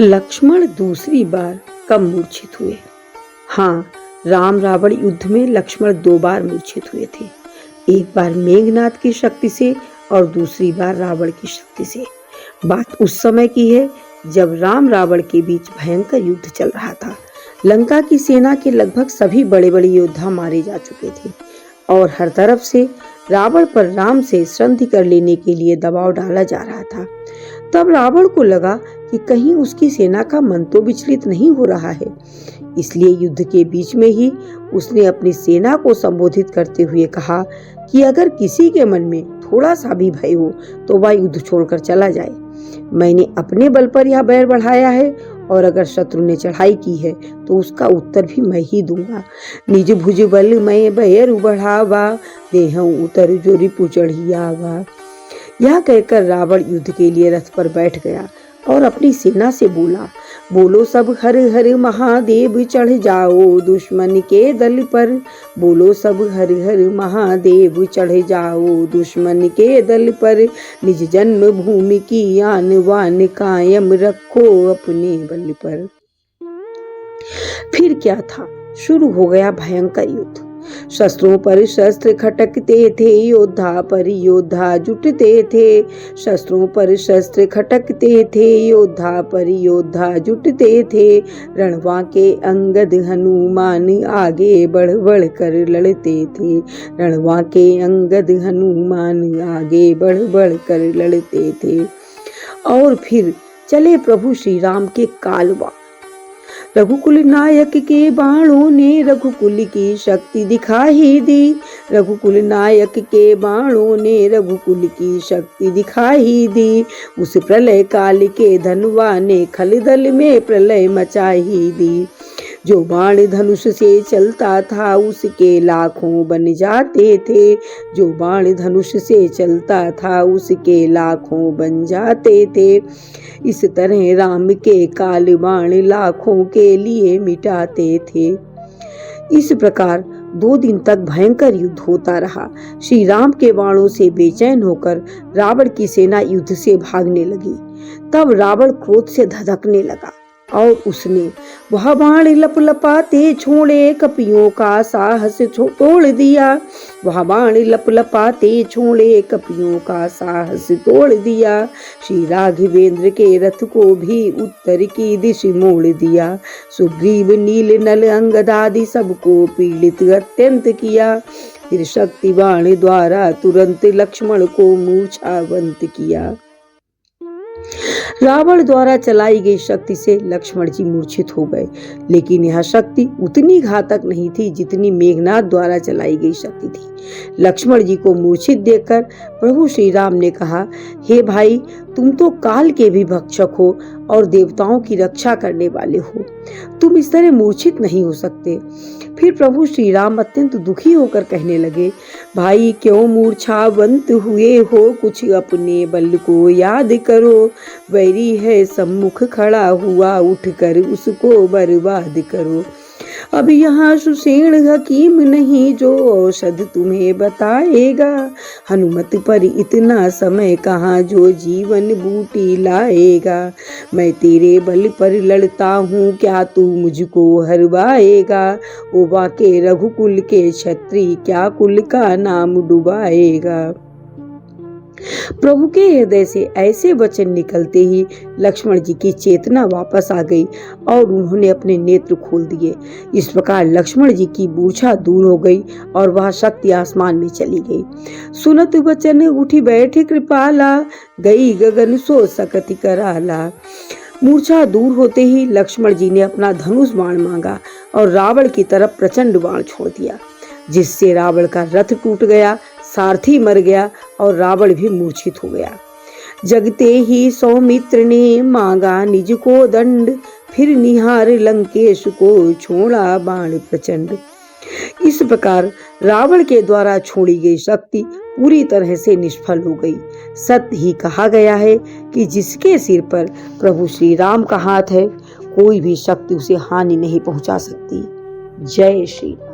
लक्ष्मण दूसरी बार कब मूर्छित हुए? हाँ, राम रावण युद्ध में लक्ष्मण 2 बार मूर्छित हुए थे। एक बार मेघनाद की शक्ति से और दूसरी बार रावण की शक्ति से। बात उस समय की है जब राम रावण के बीच भयंकर युद्ध चल रहा था। लंका की सेना के लगभग सभी बड़े बड़े योद्धा मारे जा चुके थे और हर तरफ से रावण पर राम से संधि कर लेने के लिए दबाव डाला जा रहा था। तब रावण को लगा कि कहीं उसकी सेना का मन तो विचलित नहीं हो रहा है, इसलिए युद्ध के बीच में ही उसने अपनी सेना को संबोधित करते हुए कहा कि अगर किसी के मन में थोड़ा सा भी भय हो तो वह युद्ध छोड़कर चला जाए। मैंने अपने बल पर यह बैर बढ़ाया है और अगर शत्रु ने चढ़ाई की है तो उसका उत्तर भी मैं ही दूंगा। निज भुज बल मैं बैर बढ़ावा, देहं उतर जो रिपु चढ़ियावा। यह कहकर रावण युद्ध के लिए रथ पर बैठ गया और अपनी सेना से बोला, बोलो सब हर हर महादेव चढ़ जाओ दुश्मन के दल पर। बोलो सब हर हर महादेव चढ़ जाओ दुश्मन के दल पर। निज जन्म भूमि की आन वान कायम रखो अपने बल पर। फिर क्या था, शुरू हो गया भयंकर युद्ध। शस्त्रों पर शस्त्र खटकते थे, योद्धा पर योद्धा जुटते थे। शस्त्रों पर शस्त्र खटकते थे, योद्धा पर योद्धा जुटते थे। रणवा के अंगद हनुमान आगे बढ़ बढ़ कर लड़ते थे। रणवा के अंगद हनुमान आगे बढ़ बढ़ कर लड़ते थे। और फिर चले प्रभु श्री राम के कालवा। रघुकुल नायक के बाणों ने रघुकुल की शक्ति दिखाई दी। रघुकुल नायक के बाणों ने रघुकुल की शक्ति दिखाई दी। उस प्रलय काल के धनवा ने खलदल में प्रलय मचाई दी। जो बाण धनुष से चलता था उसके लाखों बन जाते थे। जो बाण धनुष से चलता था उसके लाखों बन जाते थे। इस तरह राम के काल बाण लाखों के लिए मिटाते थे। इस प्रकार 2 दिन तक भयंकर युद्ध होता रहा। श्री राम के बाणों से बेचैन होकर रावण की सेना युद्ध से भागने लगी। तब रावण क्रोध से धधकने लगा और उसने वह बाण लपलपाते छोड़े कपियों का साहस तोड़ दिया। वह बाण लपलपाते छोड़े कपियों का साहस तोड़ दिया। श्री राघवेंद्र के रथ को भी उत्तर की दिश मोड़ दिया। सुग्रीव नील नल अंगद आदि सबको पीड़ित अत्यंत किया। फिर शक्ति बाण द्वारा तुरंत लक्ष्मण को मूर्छावंत किया। रावण द्वारा चलाई गई शक्ति से लक्ष्मण जी मूर्छित हो गए, लेकिन यह शक्ति उतनी घातक नहीं थी जितनी मेघनाद द्वारा चलाई गई शक्ति थी। लक्ष्मण जी को मूर्छित देखकर प्रभु श्री राम ने कहा, हे भाई, तुम तो काल के भी भक्षक हो और देवताओं की रक्षा करने वाले हो, तुम इस तरह मूर्छित नहीं हो सकते। फिर प्रभु श्री राम अत्यंत दुखी होकर कहने लगे, भाई क्यों मूर्छावंत हुए हो, कुछ अपने बल को याद करो। वैरी है सम्मुख खड़ा हुआ, उठकर उसको बर्बाद करो। अब यहाँ सुषेण हकीम नहीं जो औषध तुम्हें बताएगा। हनुमत पर इतना समय कहाँ जो जीवन बूटी लाएगा। मैं तेरे बल पर लड़ता हूँ, क्या तू मुझको हरवाएगा। ओ बाके रघुकुल के क्षत्रिय, क्या कुल का नाम डुबाएगा। प्रभु के हृदय से ऐसे वचन निकलते ही लक्ष्मण जी की चेतना वापस आ गई और उन्होंने अपने नेत्र खोल दिए। इस प्रकार लक्ष्मण जी की मूर्छा दूर हो गई और वह शक्ति आसमान में चली गई। सुनत वचन उठी बैठे कृपाला, गई गगन सो सकति कराला। मूर्छा दूर होते ही लक्ष्मण जी ने अपना धनुष बाण मांगा और रावण की तरफ प्रचंड बाण छोड़ दिया, जिससे रावण का रथ टूट गया, सारथी मर गया और रावण भी मूर्छित हो गया। जगते ही सौमित्र ने मांगा निज को दंड, फिर निहार लंकेश को छोड़ा बाण प्रचंड। इस प्रकार रावण के द्वारा छोड़ी गई शक्ति पूरी तरह से निष्फल हो गई। सत्य ही कहा गया है कि जिसके सिर पर प्रभु श्री राम का हाथ है, कोई भी शक्ति उसे हानि नहीं पहुंचा सकती। जय श्री राम।